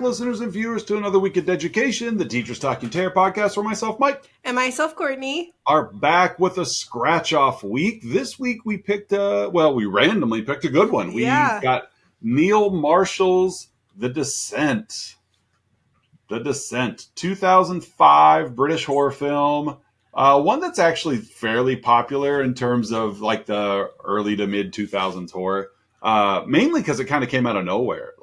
listeners and viewers, to another week of education, the Teachers Talking Terror podcast, where myself, Mike, and myself, Courtney, are back with a scratch-off week. This week we picked we randomly picked a good one. Yeah. We got Neil Marshall's The Descent. The Descent, 2005 British horror film. One that's actually fairly popular in terms of like the early to mid 2000s horror. Mainly because it kind of came out of nowhere.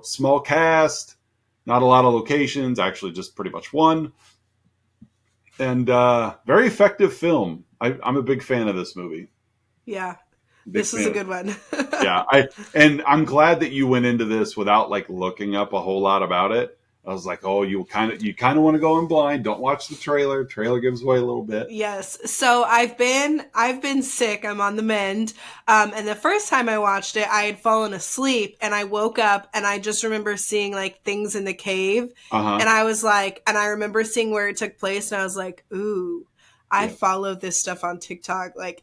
Small cast, not a lot of locations, actually just pretty much one. And very effective film. I'm a big fan of this movie. Yeah, this is a good one. Yeah, I'm glad that you went into this without like looking up a whole lot about it. I was like, oh, you kind of want to go in blind. Don't watch the trailer. Trailer gives away a little bit. Yes. So I've been sick. I'm on the mend. And the first time I watched it, I had fallen asleep and I woke up and I just remember seeing like things in the cave. Uh-huh. And I was like, and I remember seeing where it took place and I was like, ooh, I follow this stuff on TikTok like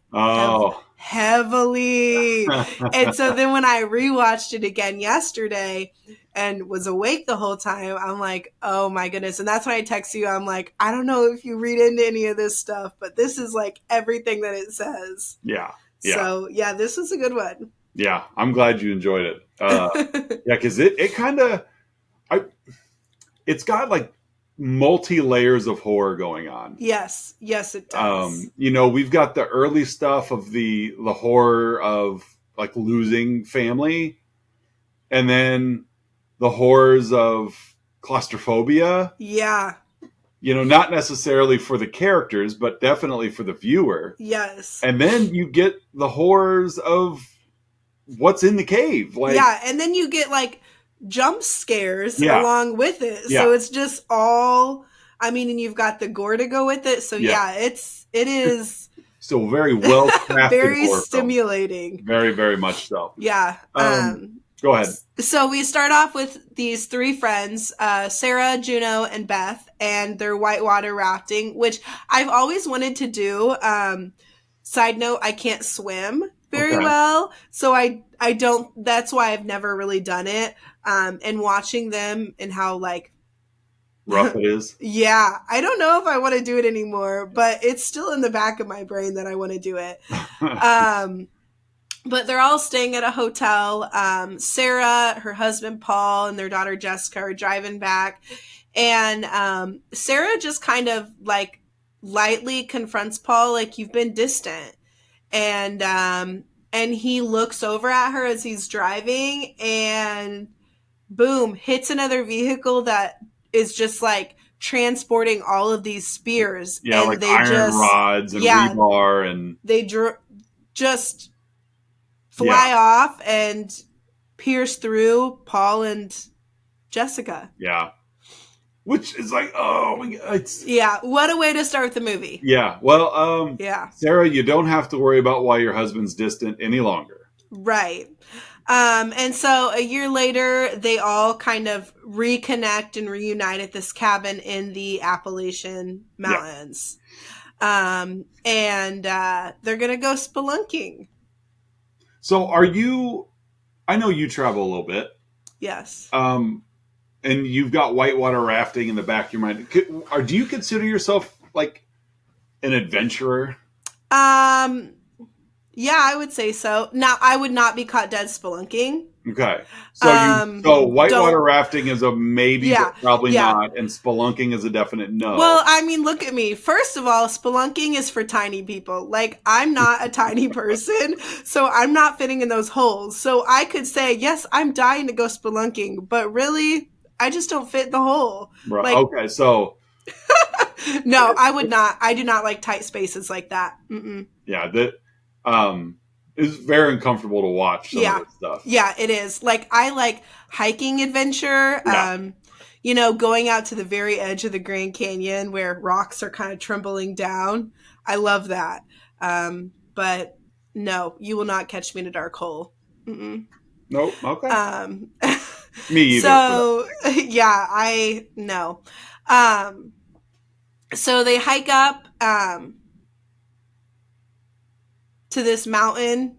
heavily. And so then when I rewatched it again yesterday and was awake the whole time, I'm like, oh my goodness. And that's when I text you. I'm like, I don't know if you read into any of this stuff, but this is like everything that it says. Yeah. So yeah, this is a good one. Yeah. I'm glad you enjoyed it. Yeah. Cause it kind of, it's got like multi layers of horror going on. Yes, it does. We've got the early stuff of the horror of like losing family, and then the horrors of claustrophobia. Yeah. Not necessarily for the characters, but definitely for the viewer. Yes. And then you get the horrors of what's in the cave. And then you get like jump scares along with it. So it's just all, and you've got the gore to go with it. So it is still very well crafted, very stimulating. Film. Very, very much so. Yeah. Go ahead. So we start off with these three friends, Sarah, Juno, and Beth, and they're whitewater rafting, which I've always wanted to do. Side note, I can't swim very well. So I don't, that's why I've never really done it. And watching them and how like rough it is. Yeah. I don't know if I want to do it anymore, but it's still in the back of my brain that I want to do it. But they're all staying at a hotel. Sarah, her husband, Paul, and their daughter, Jessica, are driving back. And Sarah just kind of like lightly confronts Paul, like, you've been distant. And he looks over at her as he's driving and boom, hits another vehicle that is just like transporting all of these spears. Yeah, and like iron rods and rebar, and they just fly off and pierce through Paul and Jessica. Yeah. Which is like, oh my God. What a way to start the movie. Yeah. Well, Sarah, you don't have to worry about why your husband's distant any longer. Right. And so a year later, they all kind of reconnect and reunite at this cabin in the Appalachian Mountains. Yeah. And they're going to go spelunking. So I know you travel a little bit. Yes. And you've got whitewater rafting in the back of your mind. Do you consider yourself like an adventurer? Yeah, I would say so. Now, I would not be caught dead spelunking. Okay. So whitewater rafting is a maybe, but probably not, and spelunking is a definite no. Well, look at me. First of all, spelunking is for tiny people. Like, I'm not a tiny person, so I'm not fitting in those holes. So I could say, yes, I'm dying to go spelunking, but really, I just don't fit the hole. Right. Like, okay, so... No, I would not. I do not like tight spaces like that. Mm-mm. Yeah, it's very uncomfortable to watch some of this stuff. Yeah, it is. Like, I like hiking adventure. Yeah. Going out to the very edge of the Grand Canyon where rocks are kind of trembling down. I love that. But no, you will not catch me in a dark hole. Mm-mm. Nope. Okay. Me either. So, no. So they hike up to this mountain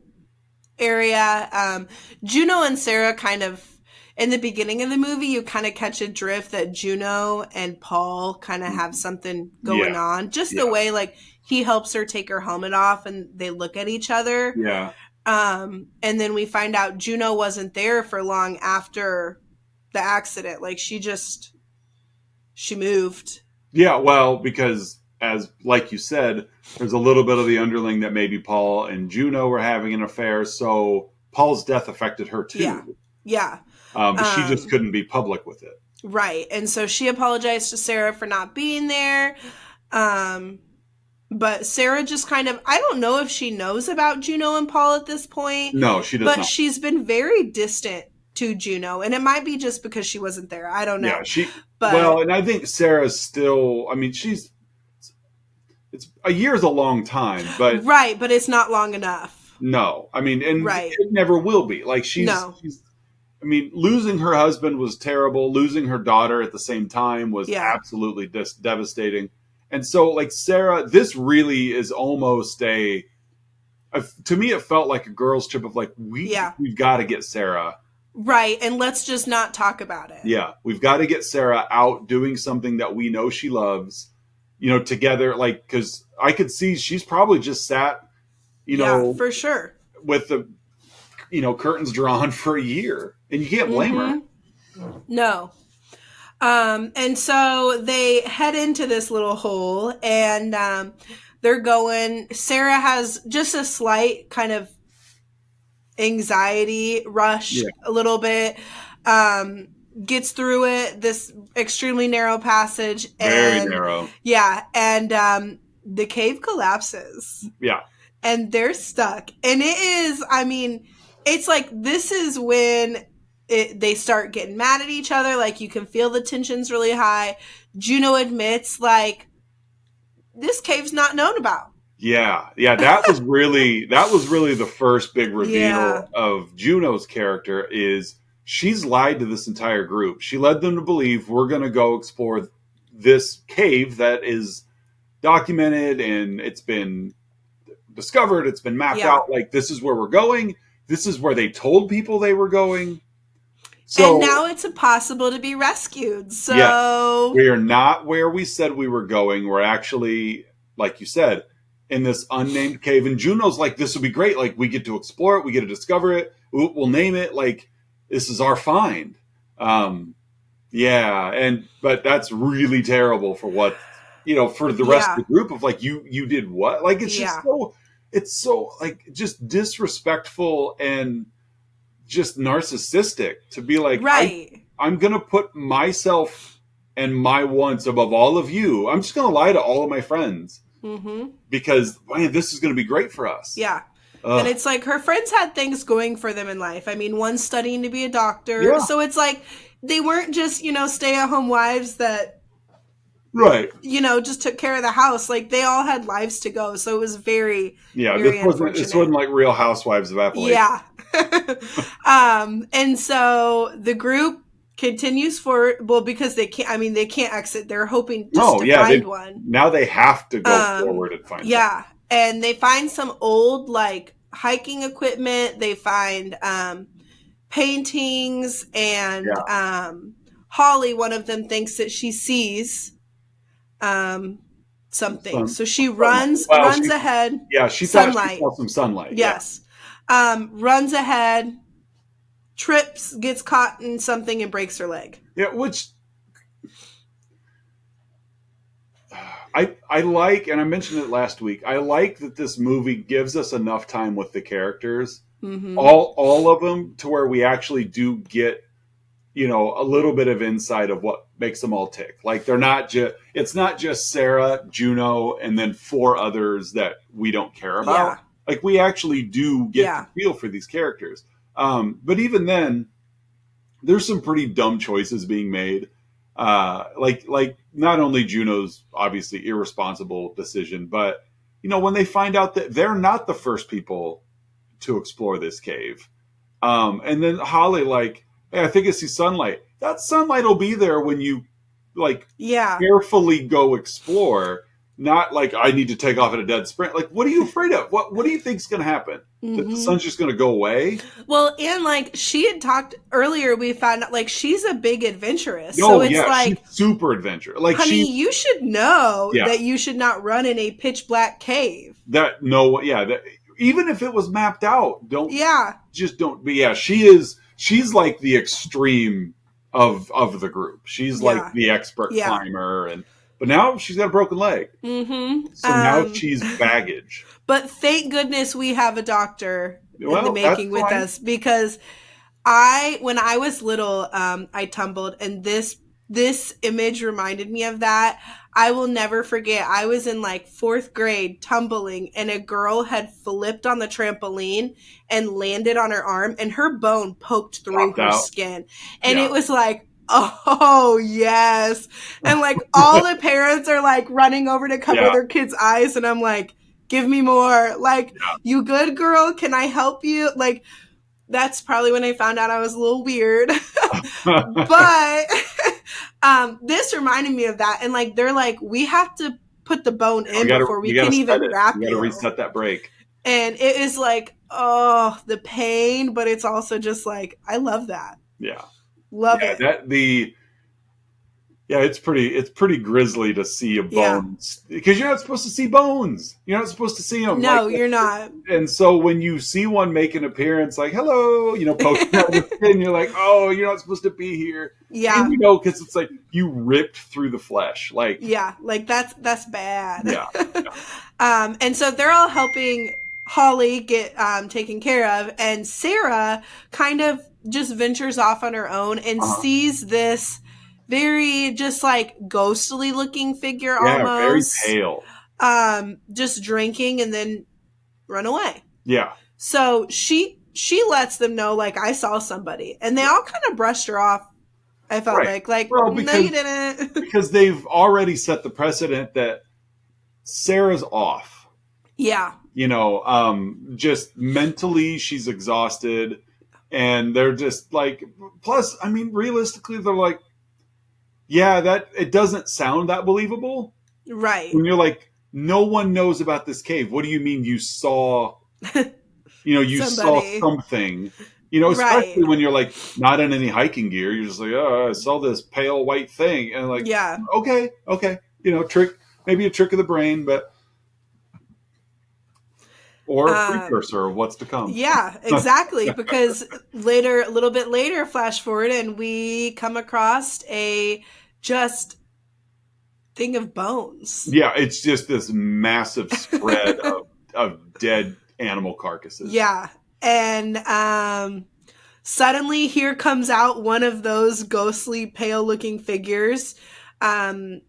area. Juno and Sarah kind of, in the beginning of the movie, you kind of catch a drift that Juno and Paul kind of have something Yeah, going on. Just the yeah, way, like, he helps her take her helmet off and they look at each other. yeah, And then we find out Juno wasn't there for long after the accident. Like, she moved. yeah. Well, because as like you said, there's a little bit of the underling that maybe Paul and Juno were having an affair, so Paul's death affected her Yeah. too. Yeah. But she just Um, couldn't be public with it. right. And so she apologized to Sarah for not being there. Um, but Sarah just kind of, I don't know if she knows about Juno and Paul at this point, No, she does but not. she's been very distant to Juno. And it might be just because she wasn't there. I don't Yeah, know. she. Well, But and I think Sarah's still. I mean, she's. It's a year's a long time, but right, but it's not long enough. no, I mean, and Right. it never will be. Like No. she's. I mean, losing her husband was terrible. Losing her daughter at the same time was Yeah. absolutely just devastating. And so, like Sarah, this really is almost to me, it felt like a girls' trip of like Yeah. we've got to get Sarah. Right. And let's just not talk about it. Yeah, we've got to get Sarah out doing something that we know she loves. You know, together, like because I could see she's probably just sat, you Yeah, know, for sure. with the curtains drawn for a year, and you can't blame her. No. And so they head into this little hole and they're going. Sarah has just a slight kind of anxiety rush Yeah, a little bit. Um, Gets through it, this extremely narrow passage, very and narrow. yeah, and the cave collapses Yeah, and they're stuck. And it is, I mean, it's like this is when they start getting mad at each other. Like you can feel the tensions really high. Juno admits, like, this cave's not known about. yeah, yeah. That was really the first big reveal Yeah. of Juno's character. Is she's lied to this entire group. She led them to believe we're going to go explore this cave that is documented and it's been discovered, it's been mapped Yeah. out. Like this is where we're going. This is where they told people they were going. And So now it's impossible to be rescued. yes, So, we are not where we said we were going. We're actually, like you said, in this unnamed cave. And Juno's like, this would be great. Like we get to explore it, we get to discover it. We'll name it. Like this is our find. Um, yeah, but that's really terrible for what for the rest of yeah. the group of like you did what? Like Yeah. it's so like just disrespectful and just narcissistic to be like Right. I'm gonna put myself and my wants above all of you. I'm just gonna lie to all of my friends Mm-hmm. because man, this is gonna be great for us. Yeah. And Ugh. it's like her friends had things going for them in life. I mean, one's studying to be a doctor. Yeah, So it's like they weren't just, stay at home wives that, right. just took care of the house. Like they all had lives to go. So it was very, Yeah, very this wasn't unfortunate. like Real Housewives of Appalachia. Yeah. And so the group continues forward. Well, because they can't exit. They're hoping just No, to yeah, find one. now they have to go Um, forward and find something. yeah. And they find some old, like, hiking equipment. They find paintings, and Yeah, Holly, one of them, thinks that she sees um, something. some So she sunlight. runs Well, runs ahead. she thought she Sunlight. saw some sunlight. Yeah, Yes. Runs ahead, trips, gets caught in something, and breaks her leg. yeah, which I like, and I mentioned it last week. I like that this movie gives us enough time with the characters, Mm-hmm. all of them, to where we actually do get a little bit of insight of what makes them all tick. Like they're not just it's not just Sarah, Juno, and then four others that we don't care about. Yeah. Like we actually do get Yeah. to feel for these characters. But even then, there's some pretty dumb choices being made. Like not only Juno's obviously irresponsible decision, but when they find out that they're not the first people to explore this cave, and then Holly like, hey, I think I see sunlight. That sunlight will be there when you like Yeah. carefully go explore, not like I need to take off at a dead sprint. Like, what are you afraid of? What do you think's going to happen? That the Mm-hmm. sun's just going to go away? Well, and like she had talked earlier, we found out like she's a big adventurous. So No, it's yeah, she's like, super adventure. Like honey, she, you should know yeah, that you should not run in a pitch black cave. that no, yeah, that even if it was mapped out, Yeah, don't. But yeah, she is. She's like the extreme of the group. She's like yeah, the expert yeah. climber, and but now she's got a broken leg, Mm-hmm. so now she's baggage. But thank goodness we have a doctor in the Well, that's making with fine. us, because when I was little, I tumbled, and this image reminded me of that. I will never forget. I was in like fourth grade tumbling, and a girl had flipped on the trampoline and landed on her arm, and her bone poked through Popped her out. skin. And Yeah. it was like, oh, yes. And like all the parents are like running over to cover Yeah. their kids' eyes. And I'm like, give me more. Like, you good girl? Can I help you? Like, that's probably when I found out I was a little weird. But this reminded me of that. And like, they're like, we have to put the bone we in gotta before we you gotta can set even it. wrap You gotta you. reset that break. And it is like, oh, the pain, but it's also just like, I love that. Yeah. Love Yeah. it. It's pretty grisly to see a Yeah. bone because you're not supposed to see bones. You're not supposed to see them like. No, you're not. And so when you see one make an appearance, like hello, poking out of the skin, you're like, oh, you're not supposed to be here. Yeah. And because it's like you ripped through the flesh, like Yeah, like that's bad. yeah. And so they're all helping Holly get taken care of, and Sarah kind of just ventures off on her own and Uh-huh. sees this very just like ghostly looking figure Yeah, very almost, pale. just drinking and then run away. Yeah. So she lets them know like I saw somebody, and they all kind of brushed her off. I felt Right. like Well, no, you didn't. because they've already set the precedent that Sarah's off. Yeah. Just mentally she's exhausted, and they're just like. Plus, I mean, realistically, they're like, yeah, that it doesn't sound that believable. Right. When you're like, no one knows about this cave. What do you mean you saw? You saw Somebody. something. Right. Especially when you're like not in any hiking gear. You're just like, oh, I saw this pale white thing, and like, Yeah. okay, trick, maybe a trick of the brain, but or a precursor of what's to come. Yeah, exactly. Because a little bit later, flash forward, and we come across a just thing of bones. Yeah, it's just this massive spread of dead animal carcasses. Yeah. And suddenly here comes out one of those ghostly, pale looking figures, and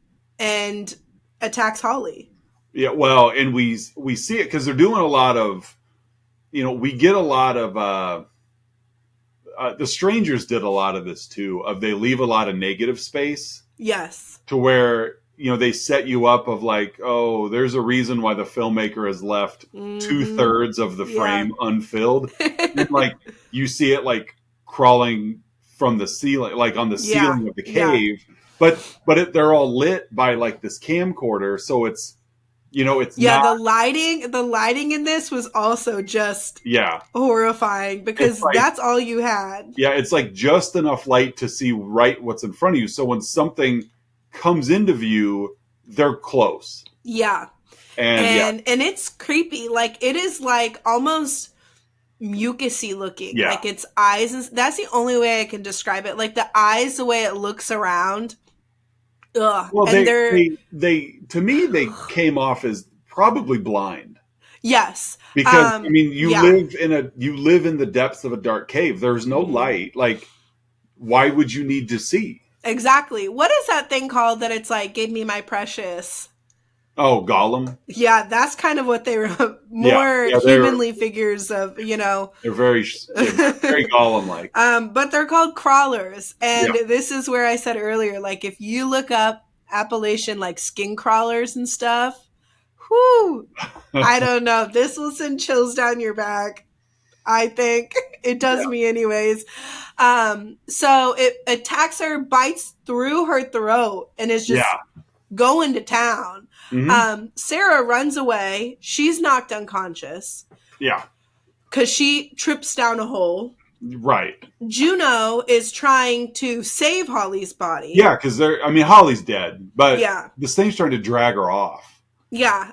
attacks Holly. Yeah, well, and we see it because they're doing a lot of, we get a lot of. The Strangers did a lot of this too. They leave a lot of negative space. Yes. To where they set you up of like, oh, there's a reason why the filmmaker has left 2/3 of the frame unfilled. And like you see it like crawling from the ceiling, like on the ceiling of the cave. Yeah. But they're all lit by like this camcorder, so it's it's not. The lighting in this was also just horrifying because like, that's all you had. Yeah, it's like just enough light to see right what's in front of you. So when something comes into view, they're close. Yeah. And it's creepy. Like it is like almost mucusy looking. Yeah. Like its eyes, and that's the only way I can describe it. Like the eyes, the way it looks around. Ugh. Well, and they to me they came off as probably blind. Yes. Because I mean you live in the depths of a dark cave. There's no light. Like why would you need to see? Exactly. What is that thing called that it's like, give me my precious? Oh, Gollum? Yeah, that's kind of what they were, more humanly figures of, They're very Gollum-like. But they're called crawlers. And this is where I said earlier, like, if you look up Appalachian, like, skin crawlers and stuff, whoo, I don't know. This will send chills down your back. I think it does me anyways. So it attacks her, bites through her throat, and is just going to town. Hmm. Sarah runs away. She's knocked unconscious Yeah. because she trips down a hole. Right. Juno is trying to save Holly's body. Yeah, because Holly's dead, but Yeah. this thing's trying to drag her off. Yeah.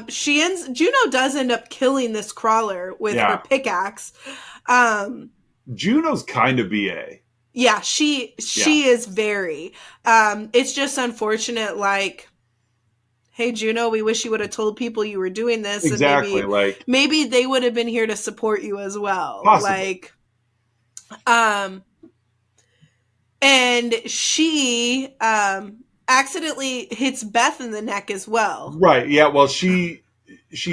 Juno does end up killing this crawler with her Yeah. pickaxe. Um, Juno's kind of BA. yeah, she is very. It's just unfortunate, like, hey Juno, we wish you would have told people you were doing this, and Exactly. Like, maybe they would have been here to support you as well. possibly. Like, and she accidentally hits Beth in the neck as well. Right. Yeah. Well, she's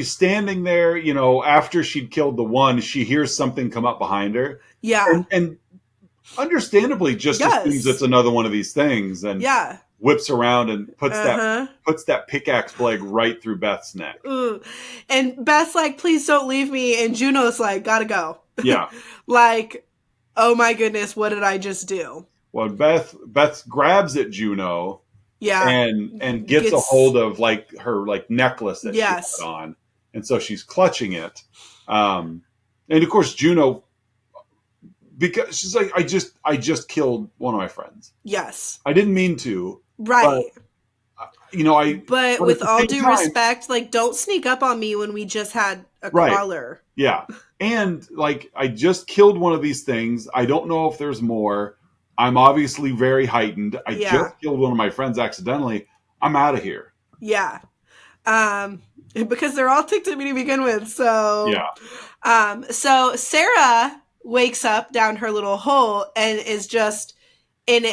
standing there, after she'd killed the one, she hears something come up behind her. Yeah. And understandably just assumes it's another one of these things, and yeah, whips around and puts that pickaxe blade right through Beth's neck. Ooh. And Beth's like, please don't leave me. And Juno's like, gotta go. Yeah. Like, oh my goodness, what did I just do? Well, Beth grabs at Juno. Yeah. And gets a hold of like her like necklace that she had on. And so she's clutching it. And of course Juno, because she's like, I just killed one of my friends. Yes. I didn't mean to. Right. But with all due respect, like, don't sneak up on me when we just had a crawler. Yeah. And like, I just killed one of these things. I don't know if there's more. I'm obviously very heightened. I just killed one of my friends accidentally. I'm out of here. Yeah. Because they're all ticked at me to begin with. So, yeah. So Sarah wakes up down her little hole and is just in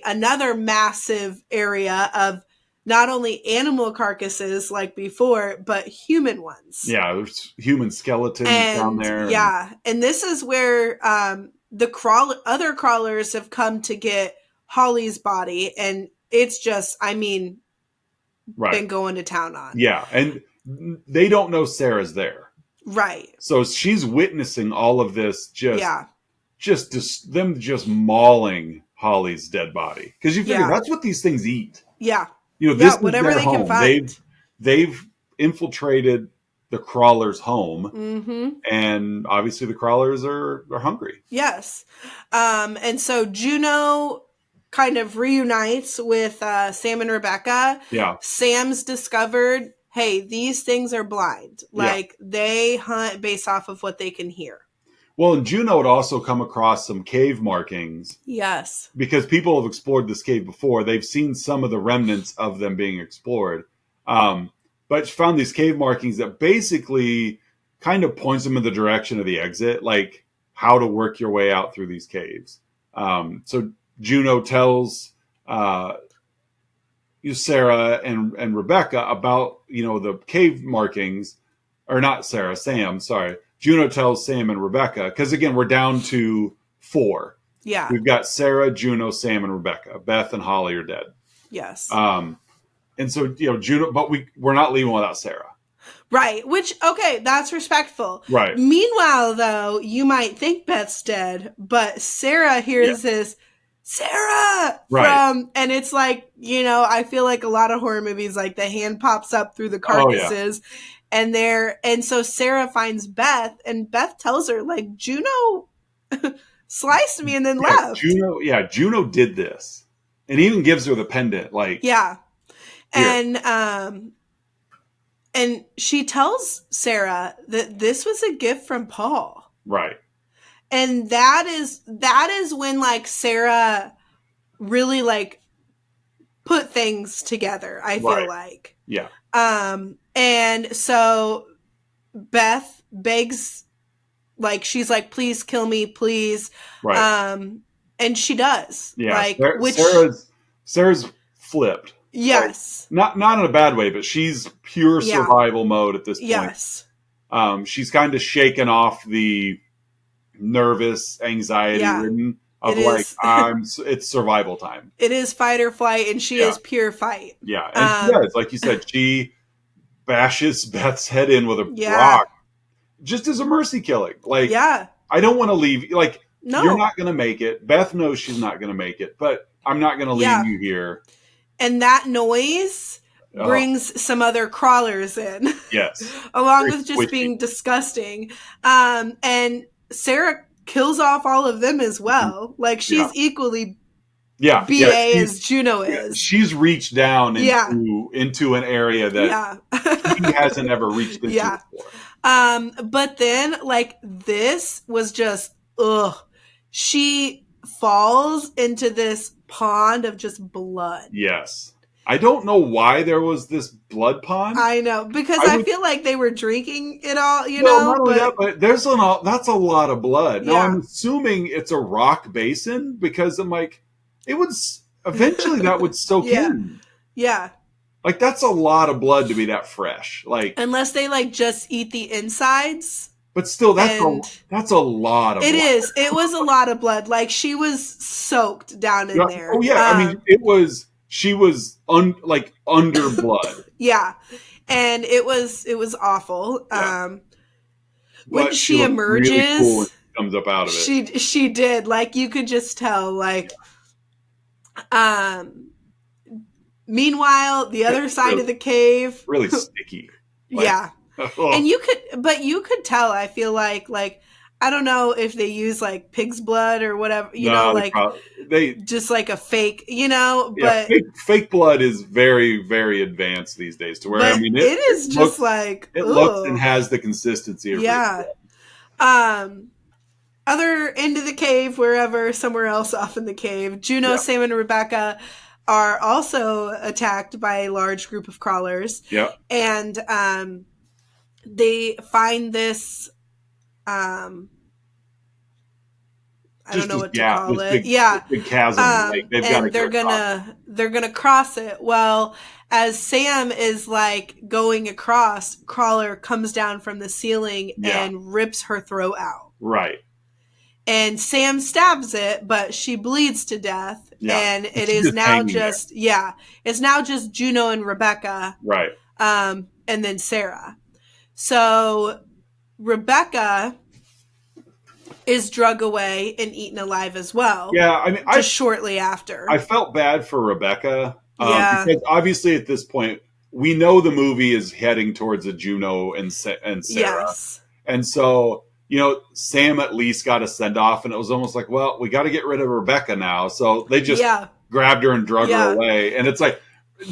another massive area of not only animal carcasses like before, but human ones. Yeah, there's human skeletons down there. Yeah. And this is where the other crawlers have come to get Holly's body, and it's just, been going to town on. Yeah, and they don't know Sarah's there. Right. So she's witnessing all of this, just them just mauling Holly's dead body. Because you figure that's what these things eat. Yeah. This is whatever they can find. They've infiltrated the crawler's home, and obviously the crawlers are hungry. Yes. And so Juno kind of reunites with Sam and Rebecca. Yeah. Sam's discovered, hey, these things are blind. Like, they hunt based off of what they can hear. Well, and Juno had also come across some cave markings. Yes. Because people have explored this cave before. They've seen some of the remnants of them being explored. But she found these cave markings that basically kind of points them in the direction of the exit, like how to work your way out through these caves. So Juno tells Sarah and Rebecca about, the cave markings, or not Sarah, Sam, sorry. Juno tells Sam and Rebecca, because again, we're down to 4. Yeah. We've got Sarah, Juno, Sam, and Rebecca. Beth and Holly are dead. Yes. And so, Juno, but we're not leaving without Sarah. Right. Which, okay, that's respectful. Right. Meanwhile, though, you might think Beth's dead, but Sarah hears this, Sarah! From, and it's like, I feel like a lot of horror movies, like the hand pops up through the carcasses. Oh, yeah. And so Sarah finds Beth, and Beth tells her, like, Juno sliced me and then left. Juno did this. And even gives her the pendant, like. Yeah. And she tells Sarah that this was a gift from Paul. Right. And that is when, like, Sarah really, like, put things together, I feel like. Yeah. And so Beth begs, like, she's like, please kill me, please. Right. And she does. Yeah. Like, Sarah's flipped. Yes. Like, not in a bad way, but she's pure survival mode at this point. Yes. She's kind of shaken off the nervous, anxiety-ridden of it's survival time. It is fight or flight, and she is pure fight. Yeah. And she does, like you said, she bashes Beth's head in with a rock just as a mercy killing. Like, I don't want to leave. Like, you're not going to make it. Beth knows she's not going to make it, but I'm not going to leave you here. And that noise Oh, brings some other crawlers in, yes. along Very with just squishy. being disgusting. And Sarah kills off all of them as Mhm. well. Like Yeah. she's equally Yeah. BA as Juno Yeah, is. she's reached down Yeah. into an area that Yeah. he hasn't ever reached into Yeah. before. But then like this was just ugh. She falls into this pond of just blood. Yes. I don't know why there was this blood pond. I know, because I I would feel like they were drinking it all, Well, not only that, but but that's a lot of blood. Now I'm yeah. assuming it's a rock basin because I'm like, it would eventually that would soak Yeah. in. Yeah. Like that's a lot of blood to be that fresh. Like, Unless they like just eat the insides. but still, And that's a lot of it blood. is. It was a lot of blood. Like she was soaked down Yeah. in Oh there. yeah, I mean, she was like under blood. Yeah. And it was awful. Yeah, When but she she looks really cool when emerges, she comes up out of it. she did. Like you could just tell, like um meanwhile, the other side Really, of the cave, really sticky. Like, yeah. oh, And you could tell, I feel like I don't know if they use like pig's blood or whatever, no, like they just like a fake, yeah, but fake blood is very very advanced these days to where I mean it is just like, it looks and oh, has the consistency of real yeah. blood. Um Other end of the cave, wherever, somewhere else off in the cave, Juno, Yeah, Sam, and Rebecca are also attacked by a large group of crawlers. yeah, And they find this um I don't just know what to call it. this Yeah. big chasm. Like they've got to And get across. they're gonna cross it. Well, as Sam is like going across, Crawler comes down from the ceiling Yeah, and rips her throat out. right. And Sam stabs it, but she bleeds to death. Yeah, And and it she's is just now hanging there. just, yeah, it's now just Juno and Rebecca, Right. and then Sarah. So Rebecca is drug away and eaten alive as well, Yeah, I mean, just shortly after. I felt bad for Rebecca Yeah. because obviously at this point we know the movie is heading towards a Juno and Sarah, Yes. and so Sam at least got a send off, and it was almost like, well, we got to get rid of Rebecca now, so they just Yeah. grabbed her and drug her Yeah. away, and it's like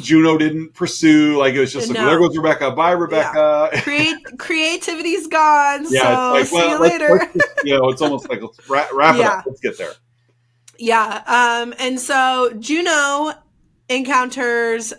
Juno didn't pursue, like it was just like, well, there No. goes Rebecca, bye Rebecca. Yeah. Creativity's gone. Yeah, So it's like, see well, you later. let's just, it's almost like let's wrap it Yeah. up. Let's get there. Yeah. And so Juno encounters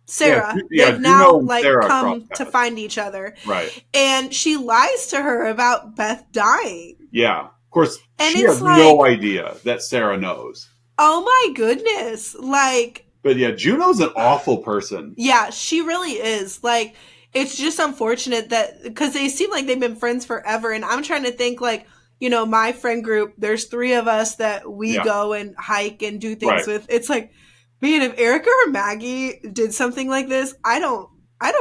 Sarah. Yeah, They've Juno now and like Sarah come crossed to paths. find each other. Right. And she lies to her about Beth dying. Yeah. Of course, And she it's has like, no idea that Sarah knows. oh my goodness. Like, But yeah, Juno's an awful person. yeah, she really is. Like, it's just unfortunate that, because they seem like they've been friends forever. And I'm trying to think, like, my friend group, there's 3 of us that we Yeah. go and hike and do things Right. with. It's like, man, if Erica or Maggie did something like this, I don't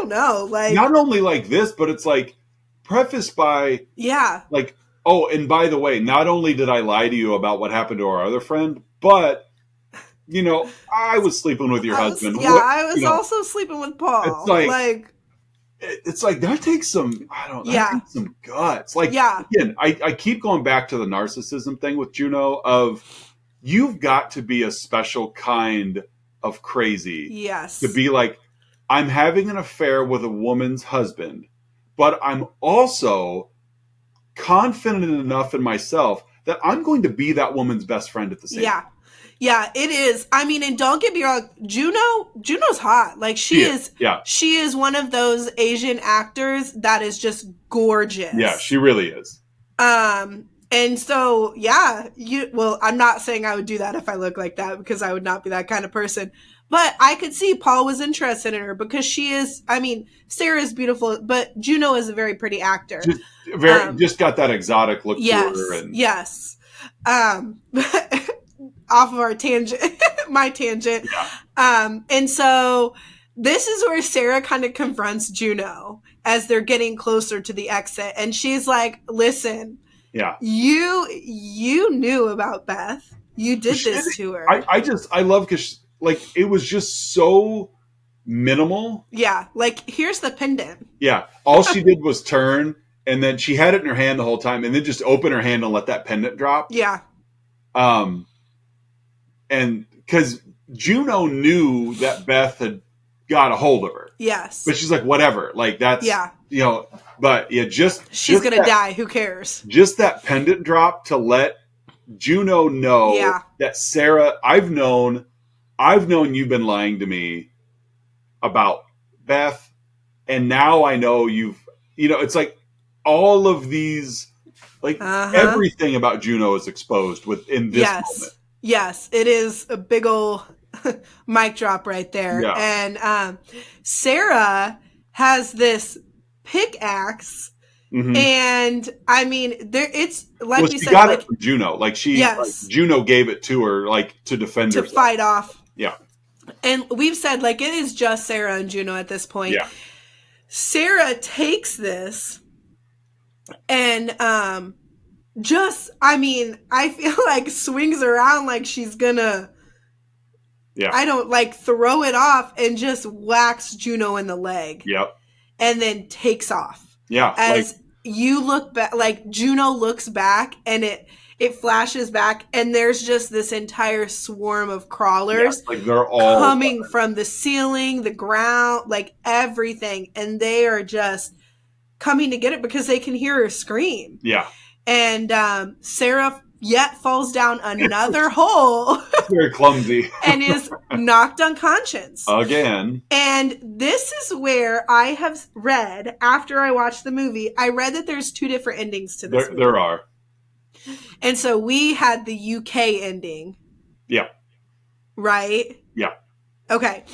know. Like, Not only like this, but it's like prefaced by yeah. like, oh, and by the way, not only did I lie to you about what happened to our other friend, but I was sleeping with your husband. I was also sleeping with Paul. It's like that takes some, I don't know, that Yeah. takes some guts. Like, Yeah. again, I keep going back to the narcissism thing with Juno of you've got to be a special kind of crazy Yes. to be like, I'm having an affair with a woman's husband, but I'm also confident enough in myself that I'm going to be that woman's best friend at the same time. Yeah, it is. I mean, and don't get me wrong, Juno's hot. Like she is. Yeah. She is one of those Asian actors that is just gorgeous. Yeah, she really is. And so, yeah, I'm not saying I would do that if I look like that, because I would not be that kind of person. But I could see Paul was interested in her because she is, I mean, Sarah is beautiful, but Juno is a very pretty actor. Just got that exotic look to her. And yes. Off of our tangent, my tangent. Yeah. And so this is where Sarah kind of confronts Juno as they're getting closer to the exit. And she's like, listen, yeah, you knew about Beth. You did this to her. I love because like it was just so minimal. Yeah, like here's the pendant. Yeah, all she did was turn, and then she had it in her hand the whole time, and then just open her hand and let that pendant drop. Yeah. Um, and because Juno knew that Beth had got a hold of her, Yes. but she's like, whatever, like that's Yeah. But yeah, she's gonna die. Who cares? Just that pendant drop to let Juno know Yeah. that Sarah, I've known you've been lying to me about Beth, and now I know it's like all of these, like everything about Juno is exposed within this moment. Yes, it is a big old mic drop right there. Yeah. And Sarah has this pickaxe, and I mean, it's like we she said, got like it from Juno. Like Juno gave it to her, like to defend herself, to fight off. Yeah. And we've said like it is just Sarah and Juno at this point. Yeah. Sarah takes this and just, I mean, I feel like swings around like she's gonna, I don't like throw it off and just whacks Juno in the leg. Yep. And then takes off. Yeah. As you look back, like Juno looks back and it flashes back and there's just this entire swarm of crawlers like they're all coming from the ceiling, the ground, like everything. And they are just coming to get it because they can hear her scream. Yeah. And Sarah yet falls down another hole. Very clumsy. And is knocked unconscious. Again. And this is where I have read, after I watched the movie, I read that there's two different endings to this movie. There are. And so we had the UK ending. Yeah. Right? Yeah. Okay.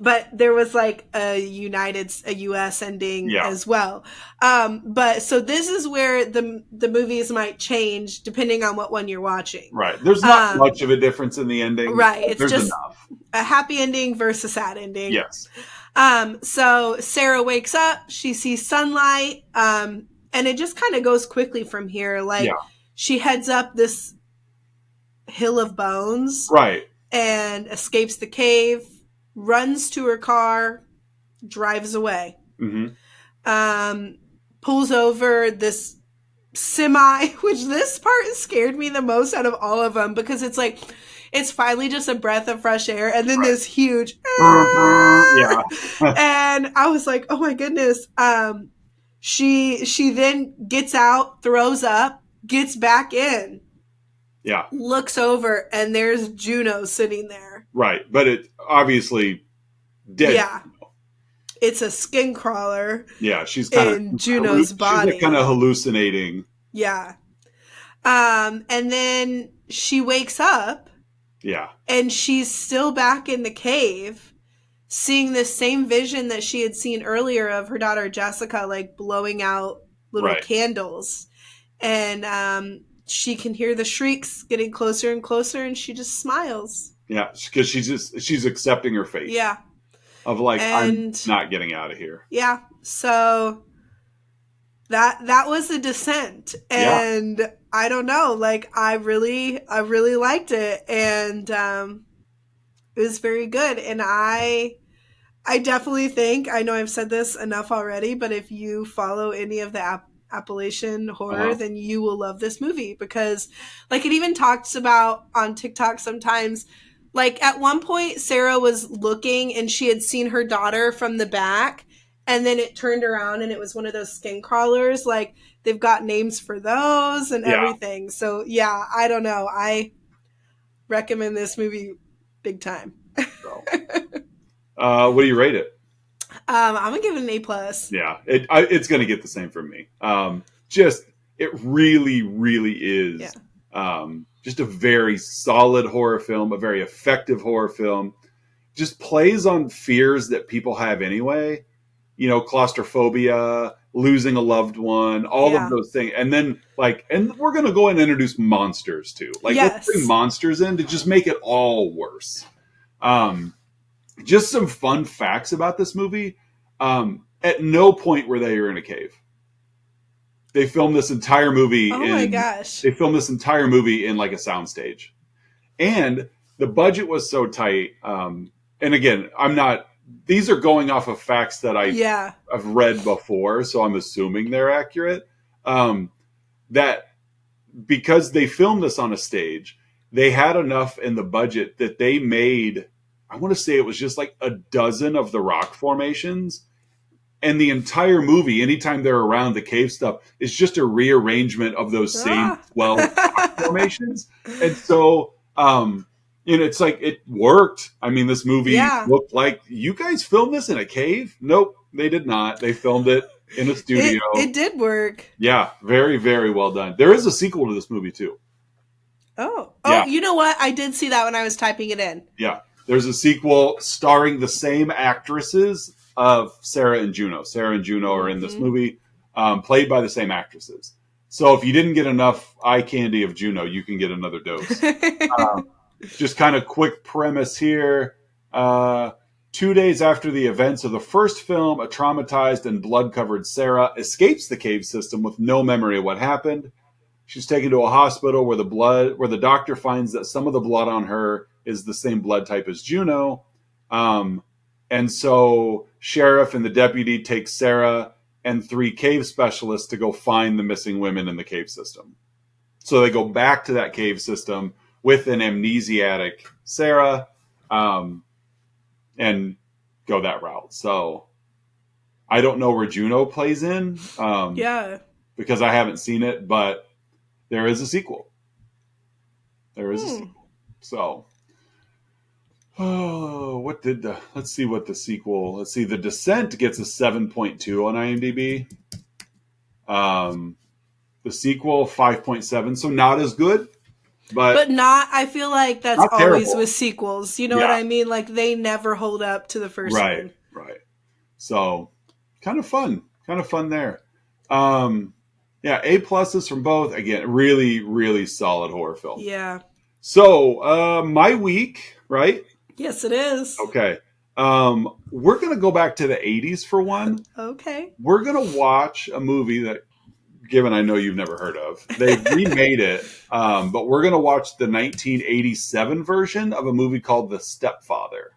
But there was like a US ending as well. But so this is where the movies might change depending on what one you're watching. Right. There's not much of a difference in the ending. Right. It's There's just enough. A happy ending versus a sad ending. Yes. So Sarah wakes up, she sees sunlight, and it just kind of goes quickly from here. Like she heads up this hill of bones. Right. And escapes the cave, runs to her car, drives away. Mm-hmm. Pulls over this semi, which this part scared me the most out of all of them because it's like, it's finally just a breath of fresh air and then this huge yeah. And I was like, oh my goodness. She then gets out, throws up, gets back in. Yeah. Looks over and there's Juno sitting there. Right. But it obviously dead. Yeah. It's a skin crawler. Yeah, she's kind of in Juno's body. She's kind of hallucinating. Yeah. And then she wakes up. Yeah. And she's still back in the cave, seeing this same vision that she had seen earlier of her daughter Jessica, like blowing out little candles. And she can hear the shrieks getting closer and closer, and she just smiles. Yeah, because she's accepting her fate. Yeah. Of like, I'm not getting out of here. Yeah. So that was The Descent. And I don't know, like I really liked it. And it was very good. And I definitely think, I know I've said this enough already, but if you follow any of the Appalachian horror, then you will love this movie because like it even talks about on TikTok sometimes, like at one point Sarah was looking and she had seen her daughter from the back and then it turned around and it was one of those skin crawlers. Like they've got names for those and everything. So yeah, I don't know. I recommend this movie big time. What do you rate it? I'm gonna give it an A+. Yeah, it's gonna get the same from me. Just it really, really is. Just a very solid horror film, a very effective horror film. Just plays on fears that people have anyway. You know, claustrophobia, losing a loved one, all of those things. And then and we're gonna go and introduce monsters too. Like let's bring monsters in to just make it all worse. Just some fun facts about this movie. At no point were they in a cave. They filmed this entire movie. Oh my gosh! They filmed this entire movie in like a soundstage, and the budget was so tight. And again, I'm not. These are going off of facts that Yeah. I've read before, so I'm assuming they're accurate. Um, that because they filmed this on a stage, they had enough in the budget that they made. I want to say it was just like a dozen of the rock formations, and the entire movie, anytime they're around the cave stuff, is just a rearrangement of those same Ah. 12 rock formations. And so, it's like it worked. I mean, this movie Yeah. looked like, you guys filmed this in a cave? Nope, they did not. They filmed it in a studio. It did work. Yeah, very, very well done. There is a sequel to this movie, too. Oh. Oh, Yeah, you know what? I did see that when I was typing it in. yeah. There's a sequel starring the same actresses of Sarah and Juno. Sarah and Juno are in this Mm-hmm. movie, played by the same actresses. So if you didn't get enough eye candy of Juno, you can get another dose. Um, just kind of quick premise here. 2 days after the events of the first film, a traumatized and blood-covered Sarah escapes the cave system with no memory of what happened. She's taken to a hospital where the doctor finds that some of the blood on her is the same blood type as Juno. Um, and so sheriff and the deputy take Sarah and 3 cave specialists to go find the missing women in the cave system. So they go back to that cave system with an amnesiac Sarah, and go that route. So I don't know where Juno plays in, Yeah. because I haven't seen it, but there is a sequel. There is a Hmm. sequel. So, let's see what the sequel, let's see, The Descent gets a 7.2 on IMDb. Um, the sequel, 5.7, so not as good, but But not, I feel like that's not always terrible. with sequels. You know what Yeah, I mean? Like they never hold up to the first right, one. right. So, kind of fun there. Um, yeah, A pluses from both. Again, really, really solid horror film. Yeah. So, my week, right? Yes, it is. Okay. We're going to go back to the 80s for one. Okay. We're going to watch a movie that, given I know you've never heard of, they've remade it, but we're going to watch the 1987 version of a movie called The Stepfather.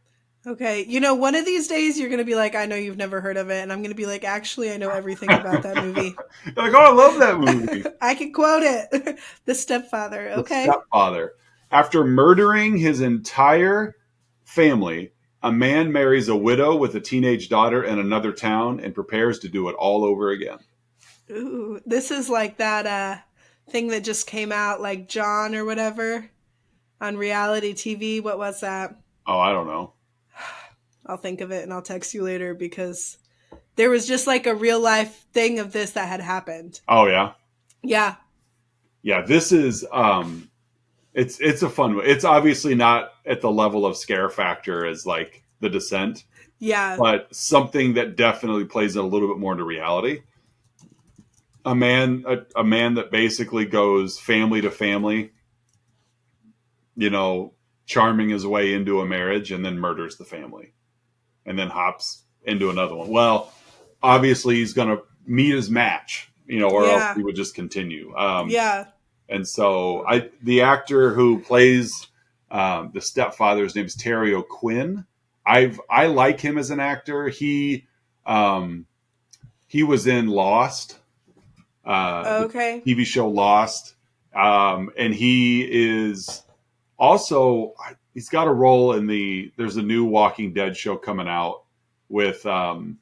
Okay. You know, one of these days you're going to be like, I know you've never heard of it. And I'm going to be like, actually, I know everything about that movie. Like, oh, I love that movie. I can quote it. The Stepfather. The Okay. Stepfather. After murdering his entire family, a man marries a widow with a teenage daughter in another town and prepares to do it all over again. Ooh, this is like that thing that just came out, like John or whatever on reality TV. What was that? Oh, I don't know. I'll think of it and I'll text you later because there was just like a real life thing of this that had happened. Oh, yeah. Yeah. Yeah, this is it's a fun one. It's obviously not at the level of scare factor as like The Descent, Yeah. but something that definitely plays a little bit more into reality. A man that basically goes family to family, you know, charming his way into a marriage and then murders the family and then hops into another one. Well, obviously he's going to meet his match, or else Yeah. he would just continue. Yeah. And so the actor who plays the stepfather's name is Terry O'Quinn. I like him as an actor. He was in Lost, the Okay. TV show Lost, and he is also, he's got a role in there's a new Walking Dead show coming out with Rick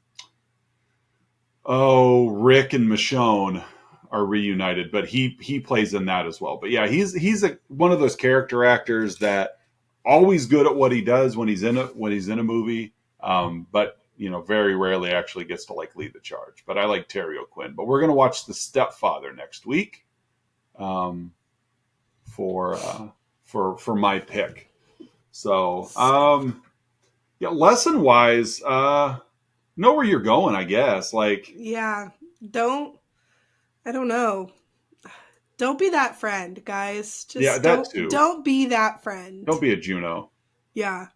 and Michonne are reunited, but he plays in that as well. But yeah, he's one of those character actors that always good at what he does when he's in a movie, but very rarely actually gets to like lead the charge. But I like Terry O'Quinn. But we're gonna watch The Stepfather next week, for my pick. So yeah, lesson wise, know where you're going, I guess. Like, Yeah. I don't know. Don't be that friend, guys. yeah, Just that too. don't be that friend. Don't be a Juno. Yeah.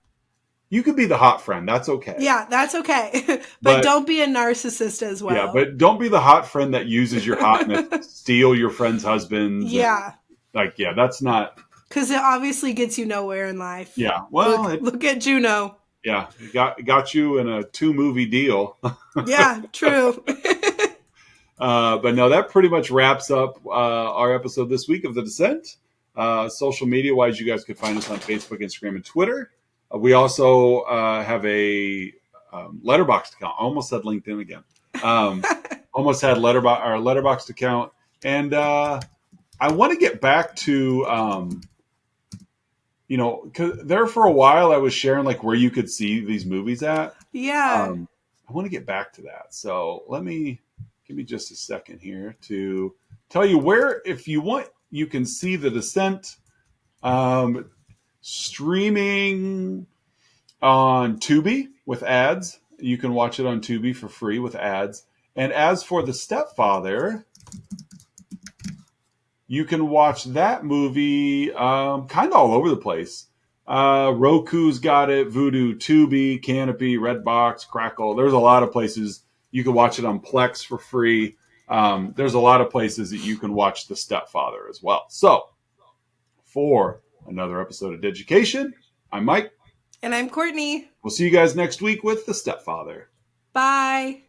You could be the hot friend. That's okay. Yeah, that's okay. but But don't be a narcissist as well. yeah, but don't be the hot friend that uses your hotness to steal your friend's husbands. Yeah. Like, yeah, that's not Because it obviously gets you nowhere in life. Yeah, well, Look at Juno. yeah, it got you in a 2-movie deal. Yeah, true. But no, that pretty much wraps up our episode this week of The Descent. Social media wise, you guys could find us on Facebook, Instagram, and Twitter. We also have a Letterboxd account. I almost said LinkedIn again. Almost had our Letterboxd account, and I want to get back to cause there for a while I was sharing like where you could see these movies at. Yeah. I want to get back to that. So give me just a second here to tell you where, if you want, you can see The Descent streaming on Tubi with ads. You can watch it on Tubi for free with ads. And as for The Stepfather, you can watch that movie kind of all over the place. Roku's got it, Vudu, Tubi, Canopy, Redbox, Crackle. There's a lot of places you can watch it on Plex for free. There's a lot of places that you can watch The Stepfather as well. So, for another episode of Education, I'm Mike. And I'm Courtney. We'll see you guys next week with The Stepfather. Bye.